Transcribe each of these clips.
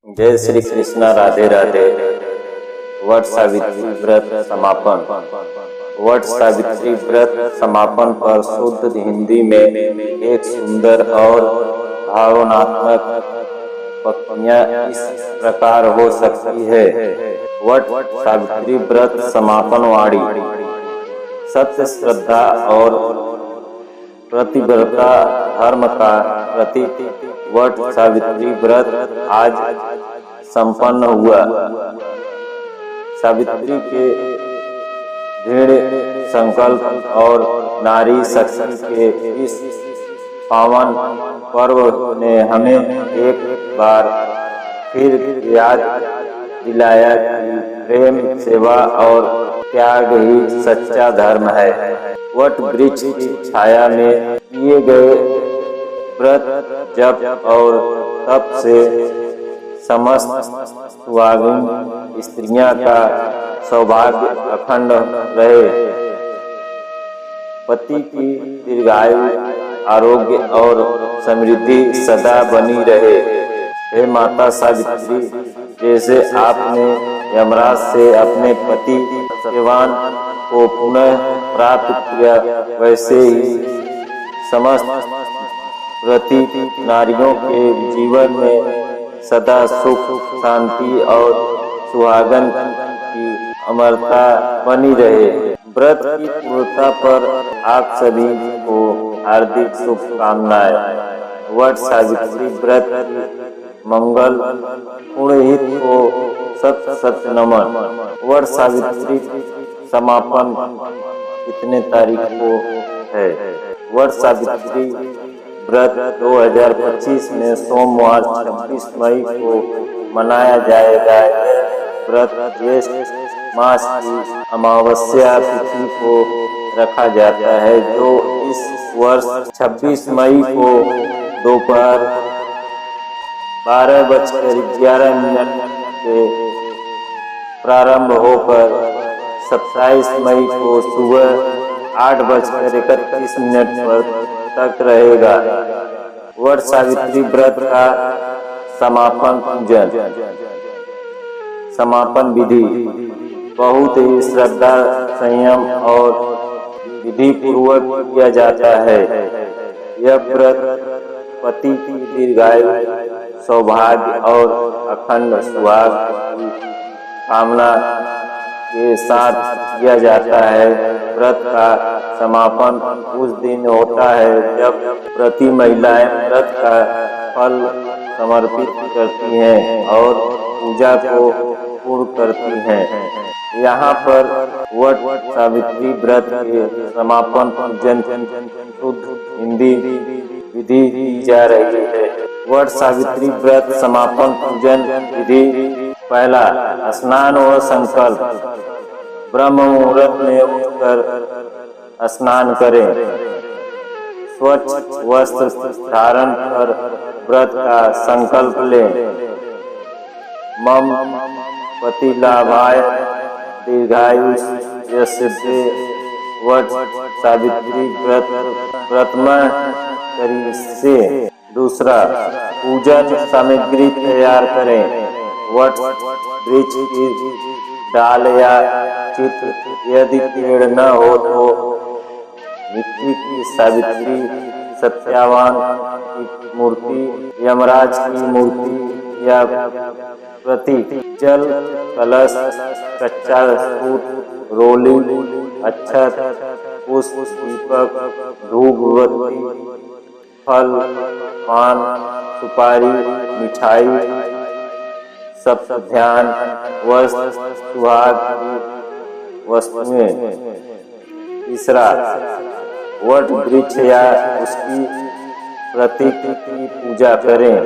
जय श्री कृष्णा। राधे राधे। वट सावित्री व्रत समापन। वट सावित्री व्रत समापन पर शुद्ध हिंदी में एक सुंदर और भावनात्मक पंक्तियां इस प्रकार हो सकती है। वट सावित्री व्रत समापन वाणी। सत्य, श्रद्धा और प्रतिबद्धता धर्म का प्रतीक वट सावित्री व्रत आज संपन्न हुआ। सावित्री के दृढ़ संकल्प और नारी शक्ति के इस पावन पर्व ने हमें एक बार फिर याद दिलाया कि प्रेम, सेवा और त्याग ही सच्चा धर्म है। वट वृक्ष की छाया में किए गए व्रत, जप और तप से समस्त सुहागिन स्त्रियां का सौभाग्य अखंड रहे, पति की दीर्घायु, आरोग्य और समृद्धि सदा बनी रहे। हे माता सावित्री, जैसे आपने यमराज से अपने पति सत्यवान को पुनः प्राप्त किया, वैसे ही समस्त व्रती नारियों के जीवन में सदा सुख, शांति और सुहागन की अमरता बनी रहे। व्रत की पूर्णता पर आप सभी को हार्दिक शुभकामनाएं। वट सावित्री व्रत मंगल पुण्यहित को सत सत नमन। वट सावित्री समापन कितने तारीख को है? वट सावित्री व्रत 2025 में सोमवार 26 मई को मनाया जाएगा। व्रत ज्येष्ठ मास की अमावस्या तिथि को रखा जाता है, जो इस वर्ष 26 मई को दोपहर 12:11 से प्रारंभ होकर 27 मई को सुबह 8:31 तक रहेगा। वट सावित्री व्रत का समापन पूजन। समापन विधि बहुत ही श्रद्धा, संयम और विधि पूर्वक किया जाता है। यह व्रत पति की दीर्घायु, सौभाग्य और अखंड सुहाग की कामना के साथ किया जाता है। व्रत का समापन उस दिन होता है जब व्रती महिलाएं व्रत का फल समर्पित करती हैं और पूजा को पूर्ण करती हैं। यहाँ पर वट सावित्री व्रत के समापन पूजन शुद्ध हिंदी विधि दी जा रही है। वट सावित्री व्रत समापन पूजन विधि। पहला, स्नान व संकल्प। ब्रह्म मुहूर्त में उठकर स्नान करें। स्वच्छ वस्त्र धारण कर व्रत का संकल्प लें। मम पति लाभाय दीर्घायु यस्य वट सावित्री व्रतमः करिष्ये। दूसरा, पूजन सामग्री तैयार करें। वट वृक्ष की डाल या चित्र, यदि पेड़ न हो तो मिट्टी की सावित्री, सत्यवान की मूर्ति, यमराज की मूर्ति या प्रतीक, जल, कलश, कच्चा सूत, रोली, अक्षत, पुष्प, दीपक, धूपबत्ती, फल, पान, सुपारी, मिठाई, सब ध्यान, वस्त्र, सुहाग की वस्तुएं। तीसरा, वट वृक्ष या उसकी प्रतीक की पूजा करें।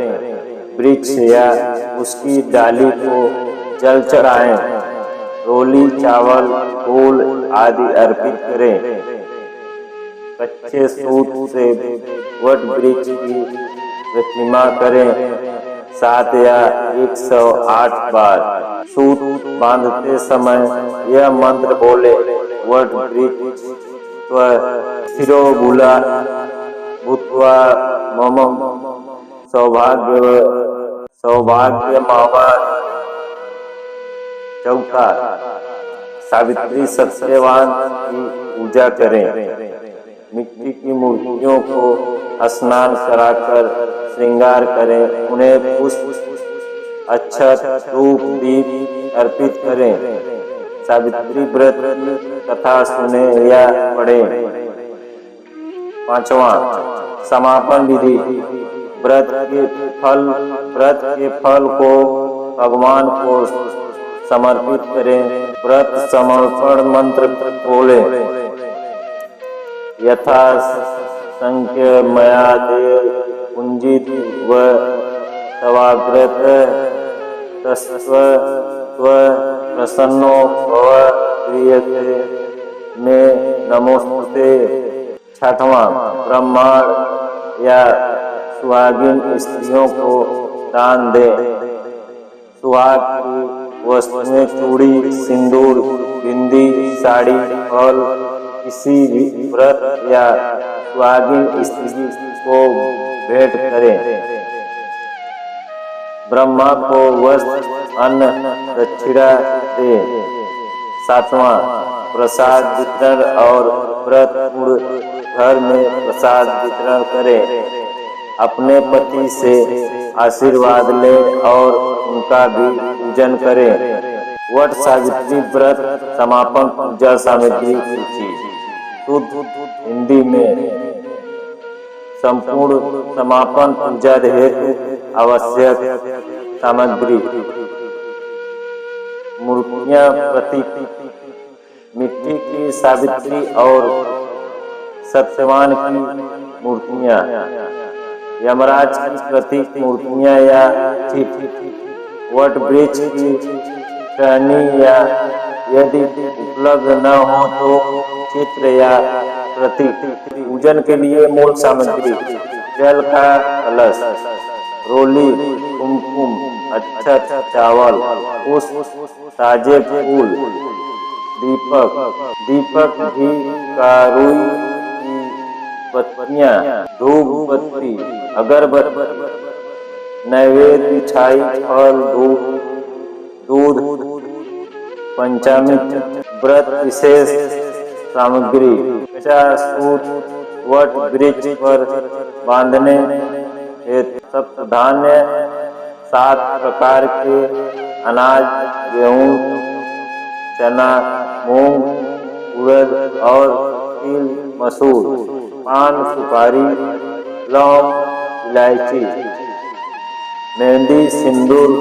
वृक्ष या उसकी डाली को जल चढ़ाएं। रोली, चावल, फूल आदि अर्पित करें। कच्चे सूत से वट वृक्ष की प्रतिमा करें 7 या 108 बार। सूत बांधते समय यह मंत्र बोले, वट वृक्ष स्थिरो मूला भूत्वा मम सौभाग्य सौभाग्य मावा। चौथा, सावित्री सत्यवान की पूजा करें। मिट्टी की मूर्तियों को स्नान कराकर श्रृंगार करें, उन्हें पुष्प, अक्षत, धूप, दीप अर्पित करें। सावित्री व्रत की कथा सुने या पढ़ें। पांचवा, समापन विधि। व्रत के फल को भगवान को समर्पित करें। व्रत समर्पण मंत्र बोले, यथा संख्य मया देव पुंजित व तवाग्रत तस्व प्रसन्नो भव क्रियते में नमोस्तुते। छठवां, ब्राह्मण या सुहागिन स्त्रियों को दान दे। सुहाग की वस्तुएं चूड़ी, सिंदूर, बिंदी, साड़ी, फल किसी भी व्रत या सुहागिन स्त्री को भेंट करें। ब्रह्मा को वस्त्र, अन्न, दक्षिणा दे। सातवां, प्रसाद वितरण और व्रत पूर्ण घर में प्रसाद वितरण करें। अपने पति से आशीर्वाद ले और उनका भी पूजन करें। वट सावित्री व्रत समापन पूजा सामग्री सूची। शुद्ध हिंदी में संपूर्ण समापन पूजा हेतु आवश्यक सामग्री। मूर्तियां, प्रतीक। मिट्टी की सावित्री और सत्यवान की मूर्तियां। यमराज की प्रतीक मूर्तियां या चित्र। वट वृक्ष की टहनी या यदि उपलब्ध न हो तो चित्र या प्रतीक। पूजन के लिए मूल सामग्री, जल का कलश, रोली, कुमकुम, अक्षत, चावल, पुष्प, ताजे फूल, दीपक घी का रुई की पत्तियां, धूप बत्ती, अगरबत्ती, नैवेद्य, मिठाई, फल, दूध, पंचामृत। व्रत विशेष सामग्री, सूत वट वृक्ष पर बांधने हेतु सप्तधान्य, 7 प्रकार के अनाज, गेहूं, चना, मूंग, उड़द और तिल, मसूर, पान, सुपारी, लौंग, इलायची, मेहंदी, सिंदूर,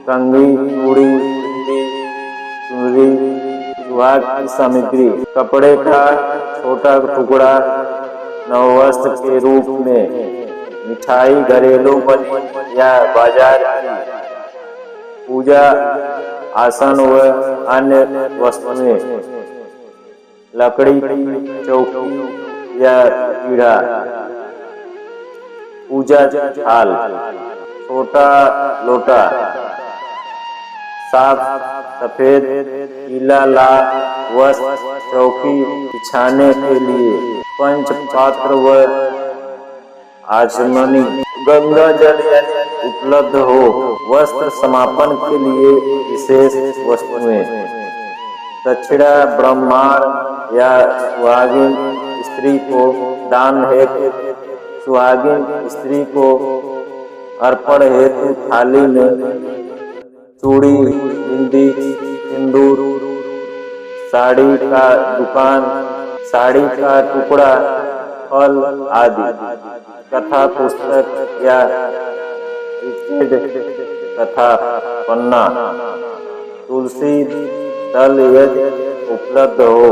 कंघी, चूड़ी, बिंदी, चुनरी। सुहाग की सामग्री, कपड़े का छोटा टुकड़ा नववस्त्र के रूप में, मिठाई घरेलू बनी या बाजार की, पूजा आसन व अन्य वस्तुएं, लकड़ी की चौकी या पीढ़ा, पूजा थाल, छोटा लोटा, साफ सफेद पीला लाल वस्त्र, चौकी बिछाने के लिए, पंच पात्र व आचमनी, गंगा जल उपलब्ध हो, वस्त्र समापन के लिए विशेष वस्तुएं, दक्षिणा ब्राह्मण या सुहागिन स्त्री को दान हेतु, सुहागिन स्त्री को अर्पण हेतु थाली में चूड़ी, बिंदी, सिंदूर, साड़ी का दुकान, साड़ी का टुकड़ा, फल आदि। कथा पुस्तक या कथा पन्ना, तुलसी दल यदि उपलब्ध हो,